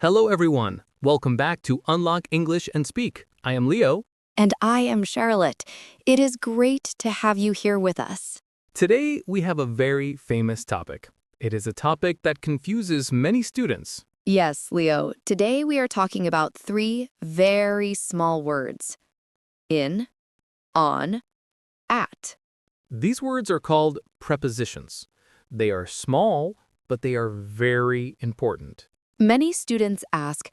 Hello, everyone. Welcome back to Unlock English and Speak. I am Leo. And I am Charlotte. It is great to have you here with us. Today, we have a very famous topic. It is a topic that confuses many students. Yes, Leo. Today we are talking about three very small words. In, on, at. These words are called prepositions. They are small, but they are very important. Many students ask,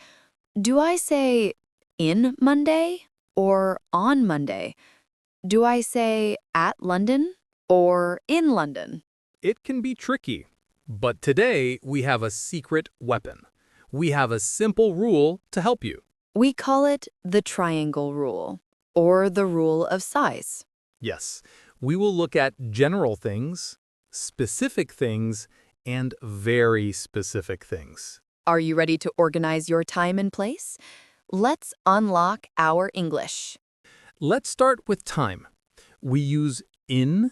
do I say in Monday or on Monday? Do I say at London or in London? It can be tricky, but today we have a secret weapon. We have a simple rule to help you. We call it the triangle rule or the rule of size. Yes, we will look at general things, specific things, and very specific things. Are you ready to organize your time and place? Let's unlock our English. Let's start with time. We use in,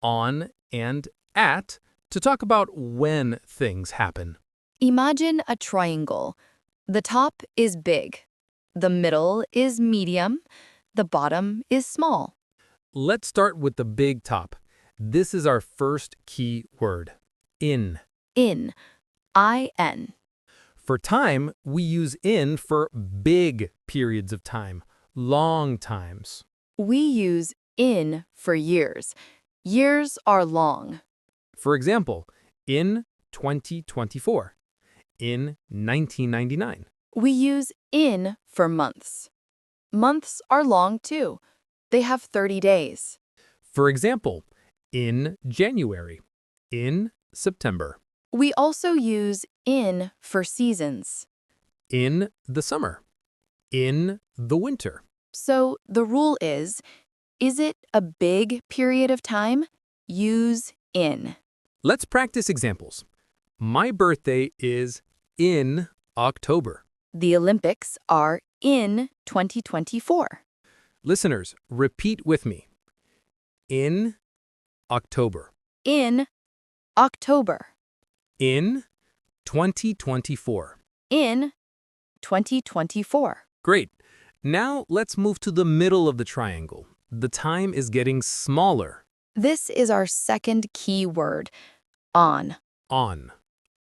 on, and at to talk about when things happen. Imagine a triangle. The top is big. The middle is medium. The bottom is small. Let's start with the big top. This is our first key word, in. In, I-N. For time, we use in for big periods of time, long times. We use in for years. Years are long. For example, in 2024, in 1999. We use in for months. Months are long too. They have 30 days. For example, in January, in September, We also use in for seasons. in the summer, in the winter. So the rule is it a big period of time? Use in. Let's practice examples. My birthday is in October. The Olympics are in 2024. Listeners, repeat with me. In October. In October. In 2024. In 2024. Great. Now let's move to the middle of the triangle. The time is getting smaller. This is our second key word, on. On.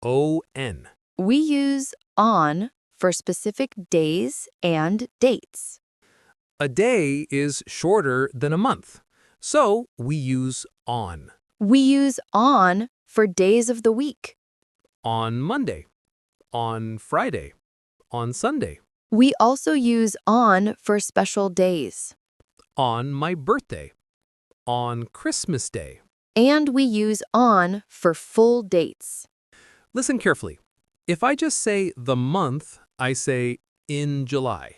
O-N. We use on for specific days and dates. A day is shorter than a month, so we use on. We use on for days of the week. On Monday, on Friday, on Sunday, We also use on for special days. on my birthday, on Christmas Day. And we use on for full dates. Listen carefully. If I just say the month, I say in July.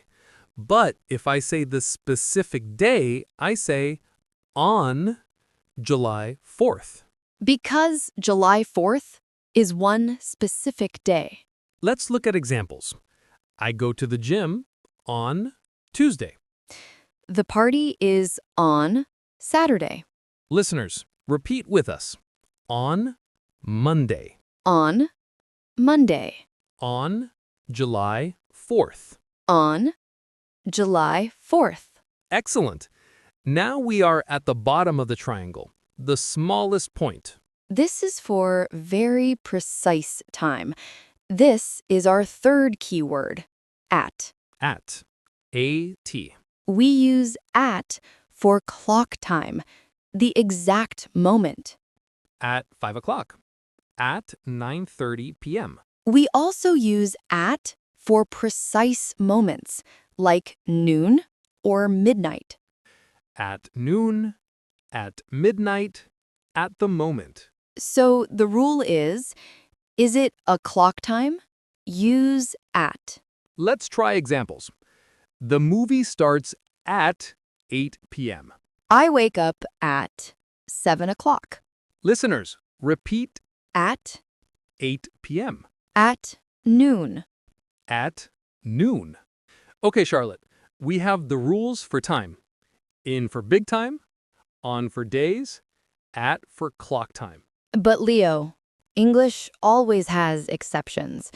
But if I say the specific day, I say on July 4th. Because July 4th is one specific day. Let's look at examples. I go to the gym on Tuesday. The party is on Saturday. Listeners, repeat with us. On Monday. On Monday. On July 4th. On July 4th. Excellent. Now we are at the bottom of the triangle, the smallest point. This is for very precise time. This is our third key word, at. At. A-T. We use at for clock time, the exact moment. At 5 o'clock. At 9:30 p.m. We also use at for precise moments, like noon or midnight. At noon. At midnight. At the moment. So the rule is it a clock time? Use at. Let's try examples. The movie starts at 8 p.m. I wake up at 7 o'clock. Listeners, repeat At 8 p.m. At noon. At noon. Okay, Charlotte, we have the rules for time. In for big time, on for days, at for clock time. But Leo, English always has exceptions.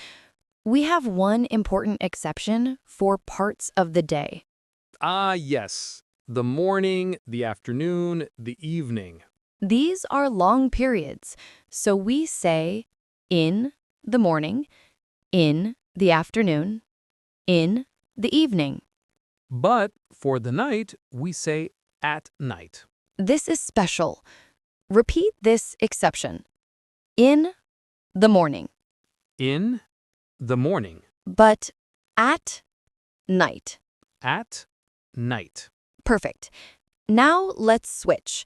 We have one important exception for parts of the day. Ah, yes. The morning, the afternoon, the evening. These are long periods, so we say in the morning, in the afternoon, in the evening. But for the night, we say at night. This is special. Repeat this exception. In the morning, In the morning. but at night. At night. Perfect. Now let's switch.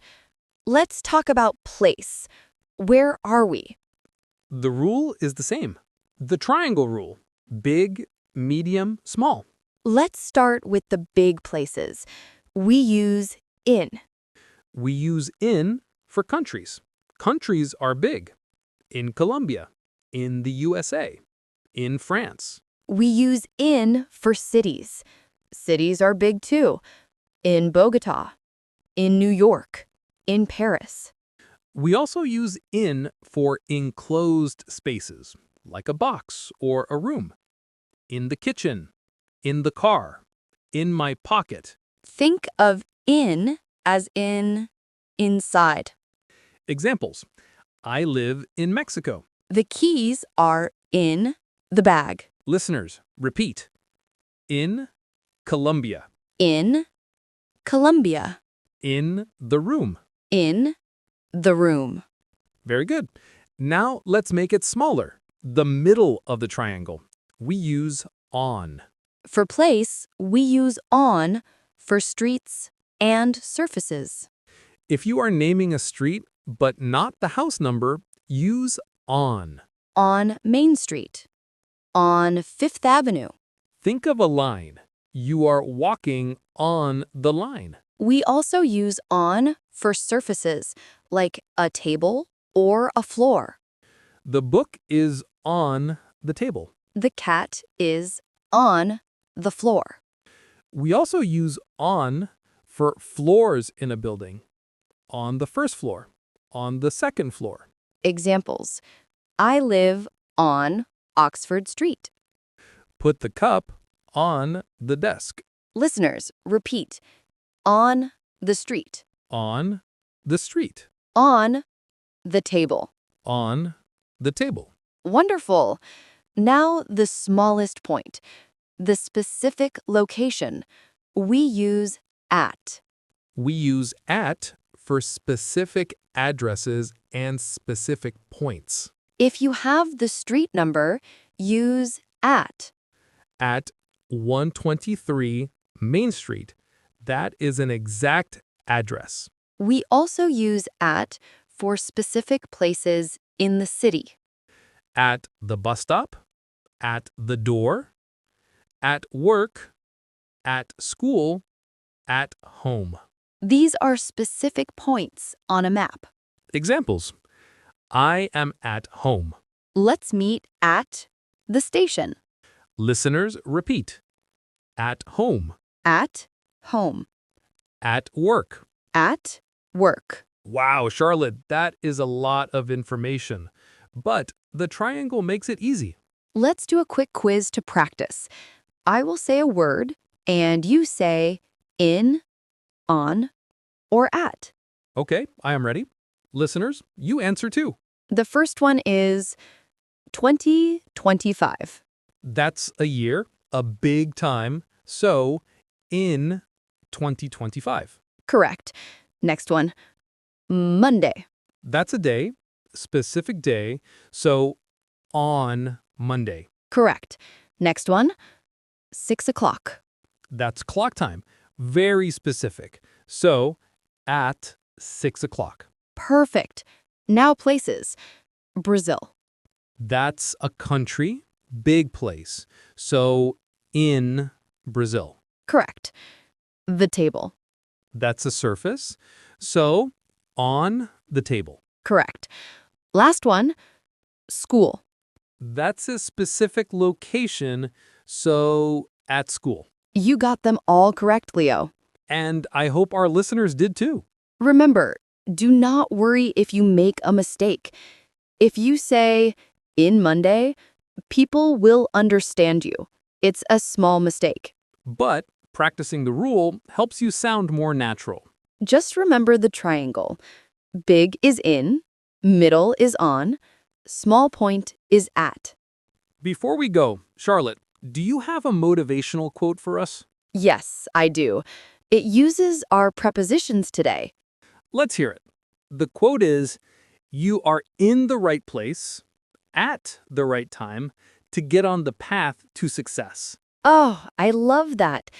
Let's talk about place. Where are we? The rule is the same. The triangle rule. Big, medium, small. Let's start with the big places. We use in. We use in for countries. Countries are big. In Colombia. In the USA. In France. We use in for cities. Cities are big too. In Bogota, in New York, in Paris. We also use in for enclosed spaces, like a box or a room. In the kitchen, in the car, in my pocket. Think of in as in inside. Examples. I live in Mexico. The keys are in the bag. Listeners, repeat. In Colombia. In Colombia. In the room. In the room. Very good. Now let's make it smaller. The middle of the triangle. We use on. For place, we use on for streets and surfaces. If you are naming a street but not the house number, use on. On Main Street. On Fifth Avenue. Think of a line. You are walking on the line. We also use on for surfaces, like a table or a floor. The book is on the table. The cat is on the floor. We also use on for floors in a building. On the first floor. On the second floor. Examples. I live on Oxford Street. Put the cup on the desk. Listeners, repeat. On the street. On the street. On the table. On the table. Wonderful. Now the smallest point. The specific location. We use at. We use at for specific addresses and specific points. If you have the street number, use at. At 123 Main Street, that is an exact address. We also use at for specific places in the city. At the bus stop, at the door, at work, at school, at home. These are specific points on a map. Examples. I am at home. Let's meet at the station. Listeners, repeat. At home. At home. At work. At work. Wow, Charlotte, that is a lot of information. But the triangle makes it easy. Let's do a quick quiz to practice. I will say a word, and you say in, on, or at. Okay, I am ready. Listeners, you answer too. The first one is 2025. That's a year, a big time. So, in 2025. Correct. Next one, Monday. That's a day, specific day. So, on Monday. Correct. Next one, 6 o'clock. That's clock time. Very specific. So, at 6 o'clock. Perfect. Now places. Brazil. That's a country, big place. So, in Brazil. Correct. The table. That's a surface. So, on the table. Correct. Last one, school. That's a specific location. So, at school. You got them all correct, Leo. And I hope our listeners did too. Remember, do not worry if you make a mistake. If you say in Monday, People will understand you. It's a small mistake. But practicing the rule helps you sound more natural. Just remember the triangle. Big is in, middle is on, small point is at. Before we go, Charlotte, do you have a motivational quote for us? Yes, I do. It uses our prepositions today. Let's hear it. The quote is, "You are in the right place, at the right time, to get on the path to success." Oh, I love that.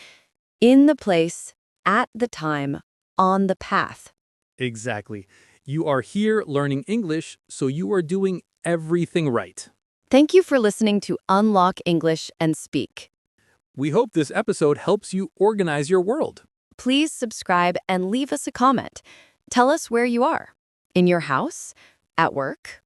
In the place, at the time, on the path. Exactly. You are here learning English, so you are doing everything right. Thank you for listening to Unlock English and Speak. We hope this episode helps you organize your world. Please subscribe and leave us a comment. Tell us where you are. In your house, at work,